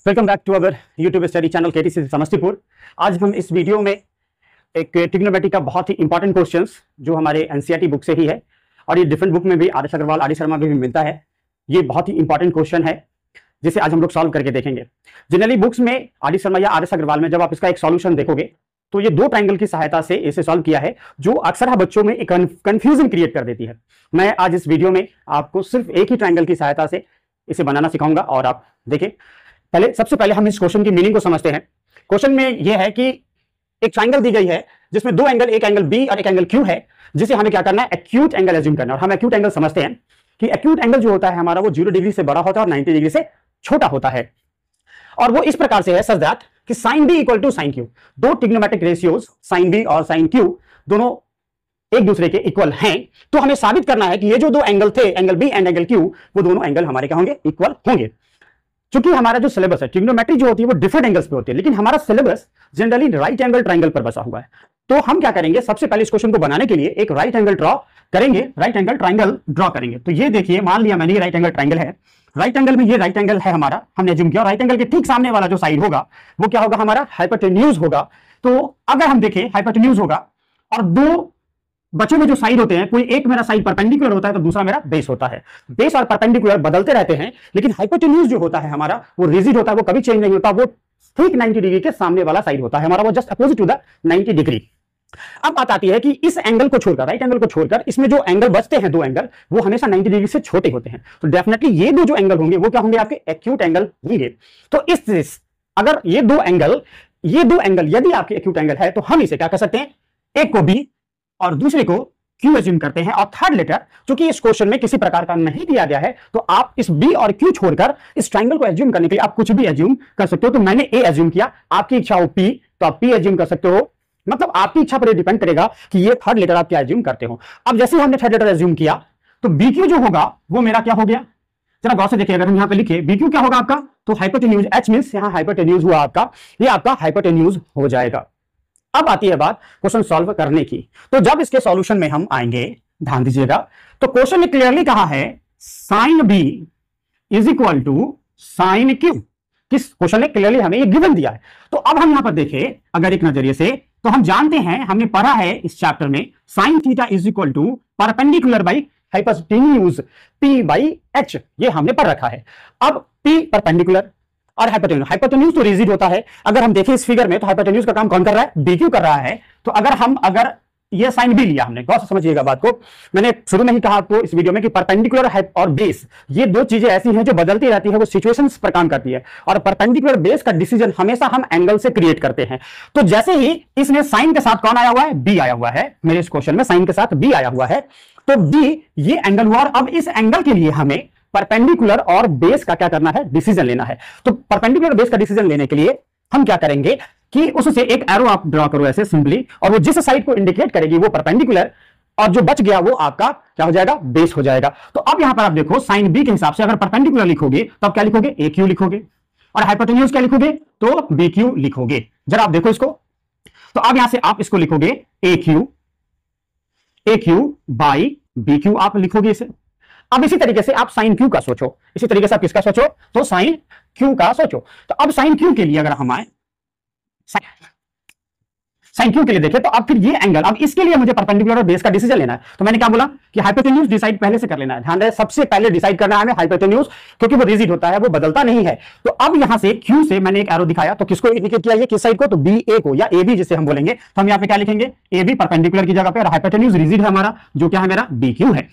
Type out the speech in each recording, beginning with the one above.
Welcome back to our YouTube study channel KTC Samastipur. आज हम इस वीडियो में एक ट्रिग्नोमेट्री का बहुत ही इंपॉर्टेंट क्वेश्चंस जो हमारे एनसीईआरटी बुक से ही है और ये डिफरेंट बुक में भी R S Agarwal R D Sharma में भी मिलता है। ये बहुत ही इंपॉर्टेंट क्वेश्चन है जिसे आज हम लोग सॉल्व करके देखेंगे। जनरली बुक्स में आर डी शर्मा या आर एस अग्रवाल में जब आप इसका एक सॉल्यूशन देखोगे तो ये दो ट्राइंगल की सहायता से इसे सॉल्व किया है जो अक्सर बच्चों में एक कंफ्यूजन क्रिएट कर देती है। मैं आज इस वीडियो में आपको सिर्फ एक ही ट्राइंगल की सहायता से इसे बनाना सिखाऊंगा और आप देखें। सबसे पहले हम इस क्वेश्चन की मीनिंग को समझते हैं। क्वेश्चन में यह है कि एक ट्राइंगल दी गई है जिसमें दो एंगल, एक एंगल बी और एक एंगल क्यू है, जिसे हमें क्या करना है, एक्यूट एंगल एज्यूम करना है। और हम एक्यूट एंगल समझते हैं कि एक्यूट एंगल जो होता है हमारा वो 0 डिग्री से बड़ा होता है और 90 डिग्री से छोटा होता है। और वो इस प्रकार से है सच दैट कि sine B equal to sine Q. दो ट्रिग्नोमेट्रिक रेशियोज साइन बी और साइन क्यू दोनों एक दूसरे के इक्वल हैं। तो हमें साबित करना है कि ये जो दो एंगल थे, angle B and angle Q, वो दोनों एंगल हमारे क्या होंगे, इक्वल होंगे। क्योंकि हमारा जो सिलेबस है ट्रिग्नोमेट्री जो होती है वो डिफरेंट एंगल्स पे होती है, लेकिन हमारा syllabus generally right angle triangle पर बसा हुआ है। तो हम क्या करेंगे, सबसे पहले इस क्वेश्चन को बनाने के लिए एक राइट एंगल ड्रॉ करेंगे, राइट एंगल ट्राइंगल ड्रॉ करेंगे। तो ये देखिए, मान लिया मैंने ये राइट एंगल ट्राइंगल है, राइट एंगल में ये राइट एंगल है हमारा, हमने एज्यूम किया। राइट एंगल के ठीक सामने वाला जो साइड होगा वो क्या होगा, हमारा हाइपोटेन्यूज होगा। तो अगर हम देखें हाइपोटेन्यूज होगा और दो बचे हुए जो साइड होते हैं, कोई एक मेरा साइड परपेंडिकुलर होता है तो दूसरा मेरा बेस होता है। बेस और परपेंडिकुलर बदलते रहते हैं, लेकिन हाइपोटेन्यूज जो होता है हमारा वो रिजिड होता है, वो कभी चेंज नहीं होता। वो ठीक 90 डिग्री के सामने वाला साइड होता है हमारा, वो just opposite to the 90 degree. अब बात आती है कि इस एंगल को छोड़कर, राइट एंगल को छोड़कर, इसमें जो एंगल बचते हैं, दो एंगल, वो हमेशा 90 डिग्री से छोटे होते हैं। तो डेफिनेटली ये दो जो एंगल होंगे वो क्या होंगे, आपके एक्यूट एंगल होंगे। तो इस अगर ये दो एंगल यदि आपके एक्यूट एंगल है तो हम इसे क्या कर सकते हैं, एक को बी और दूसरे को क्यू एज्यूम करते हैं। और थर्ड लेटर चूंकि इस क्वेश्चन में किसी प्रकार का नहीं दिया गया है तो आप इस बी और क्यू छोड़कर इस ट्राइंगल को एज्यूम करने के लिए आप कुछ भी एज्यूम कर सकते हो। तो मैंने ए एज्यूम किया, आपकी इच्छा हो पी तो आप पी एज्यूम कर सकते हो। मतलब आपकी इच्छा पर डिपेंड करेगा कि ये थर्ड लेटर आप क्या एज्यूम करते हो। अब जैसे हमने थर्ड लेटर एज्यूम किया तो बी क्यू जो होगा वो मेरा क्या हो गया, जरा गौर से देखिए। अगर हम यहां पे लिखे बी क्यू क्या होगा आपका, तो हाइपोटेन्यूज, एच मींस यहां हाइपोटेन्यूज हुआ आपका, ये आपका हाइपोटेन्यूज हो जाएगा। अब आती है बात क्वेश्चन सॉल्व करने की। तो जब इसके सॉल्यूशन में हम आएंगे, ध्यान दीजिएगा, तो क्वेश्चन में क्लियरली कहा है sine B is equal to sine Q. किस क्वेश्चन ने क्लियरली हमें ये गिवन दिया है। तो अब हम यहां पर देखें अगर एक नजरिए से, तो हम जानते हैं, हमने पढ़ा है इस चैप्टर में, sine theta is equal to perpendicular by hypotenuse P by H, ये हमने पढ़ रखा है। अब पी परपेंडिकुलर और हाइपोटेन्यूज तो रिजिड होता है। अगर हम देखें इस फिगर में तो हाइपोटेन्यूज का काम कौन कर रहा है, बीक्यू कर रहा है। तो अगर ये साइन बी लिया हमने, गौर से समझिएगा बात को, मैंने शुरू में ही कहा आपको इस वीडियो में कि परपेंडिकुलर और बेस, ये दो चीजें ऐसी हैं जो बदलती रहती है, वो सिचुएशंस पर काम करती है। और परपेंडिकुलर बेस का डिसीजन हमेशा हम एंगल से क्रिएट करते हैं। तो जैसे ही इसमें साइन के साथ कौन आया हुआ है, बी आया हुआ है, मेरे इस क्वेश्चन में साइन के साथ बी आया हुआ है, तो बी ये एंगल हुआ। और अब इस एंगल के लिए हमें परपेंडिकुलर और बेस का क्या करना है, डिसीजन लेना है। तो परपेंडिकुलर बेस का डिसीजन लेने के लिए हम क्या करेंगे कि उससे एक एरो आप ड्रॉ करो ऐसे सिंपली, और वो जिस साइड को इंडिकेट करेगी वो परपेंडिकुलर, और जो बच गया वो आपका क्या हो जाएगा, बेस हो जाएगा। तो अब यहां पर आप देखो साइन बी के हिसाब से अगर परपेंडिकुलर लिखोगे तो आप क्या लिखोगे, ए क्यू लिखोगे, और हाइपोटेन्यूज क्या लिखोगे, तो बी क्यू लिखोगे। जरा आप देखो इसको, तो अब यहां से आप इसको लिखोगे ए क्यू बाई बी क्यू आप लिखोगे इसे। अब इसी तरीके से आप साइन क्यू का सोचो, इसी तरीके से आप किसका सोचो, तो साइन क्यू का सोचो। तो अब साइन क्यू के लिए अगर हम आए, साइन क्यू के लिए देखें, तो अब फिर ये एंगल, अब इसके लिए मुझे परपेंडिकुलर और बेस का डिसीजन लेना है। तो मैंने क्या बोला कि हाइपोटेन्यूज डिसाइड पहले से कर लेना है। ध्यान रहे, सबसे पहले डिसाइड करना है हमें हाइपोटेन्यूज, क्योंकि वो रिजिड होता है, वो बदलता नहीं है। तो अब यहां से क्यू से मैंने एक एरो दिखाया, तो किसको इंडिकेट किया, ये किस साइड को, तो बी ए को, या ए बी जिसे हम बोलेंगे। तो हम यहां पे क्या लिखेंगे, ए बी परपेंडिकुलर की जगह पे, और हाइपोटेन्यूज रिजिड है हमारा, जो क्या है मेरा बी क्यू है।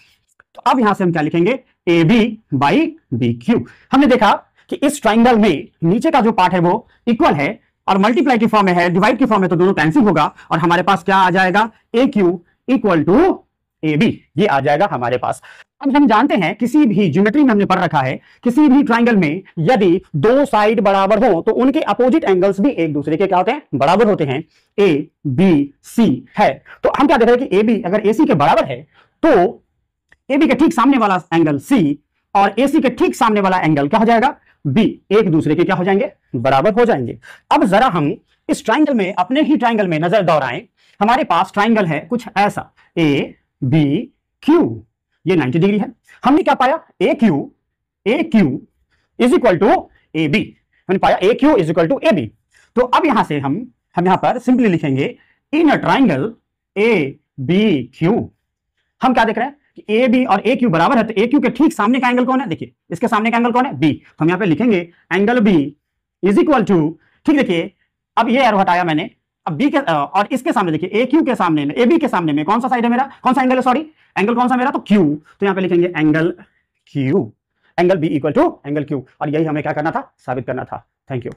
तो अब यहां से हम क्या लिखेंगे, A B by B Q. हमने देखा कि इस ट्राइंगल में नीचे का जो पार्ट है वो इक्वल है और मल्टीप्लाई की फॉर्म में है, डिवाइड की फॉर्म में, तो दोनों कैंसिल होगा और हमारे पास क्या आ जाएगा, A Q equal to A B, ये आ जाएगा हमारे पास। अब हम जानते हैं किसी भी ज्योमेट्री में हमने पढ़ रखा है, किसी भी ट्राइंगल में यदि दो साइड बराबर हो तो उनके अपोजिट एंगल्स भी एक दूसरे के क्या होते हैं, बराबर होते हैं। ए बी सी है, तो हम क्या देख रहे हैं कि ए बी अगर ए सी के बराबर है तो ए बी के ठीक सामने वाला एंगल सी और ए सी के ठीक सामने वाला एंगल क्या हो जाएगा, बी, एक दूसरे के क्या हो जाएंगे, बराबर हो जाएंगे। अब जरा हम इस ट्राइंगल में, अपने ही ट्राइंगल में नजर दौड़ाएं। हमारे पास ट्राइंगल है कुछ ऐसा, ए बी क्यू, ये 90 डिग्री है। हमने क्या पाया, A Q is equal to A B. मैंने पाया A Q is equal to A B. तो अब यहां से हम यहां पर सिंपली लिखेंगे in a triangle A B Q. हम क्या देख रहे हैं कि ए बी और ए क्यू बराबर है, तो ए क्यू के ठीक सामने का एंगल कौन है, देखिए इसके सामने का एंगल कौन है, बी। तो हम यहां पे लिखेंगे angle B is equal to, ठीक देखिए अब ये एरो हटाया मैंने, अब बी के और इसके सामने देखिए ए क्यू के सामने में, ए बी के सामने में कौन सा साइड है मेरा, कौन सा एंगल है, सॉरी एंगल कौन सा मेरा, तो क्यू। तो यहां पे लिखेंगे angle Q, angle B equal to angle Q. और यही हमें क्या करना था, साबित करना था। Thank you.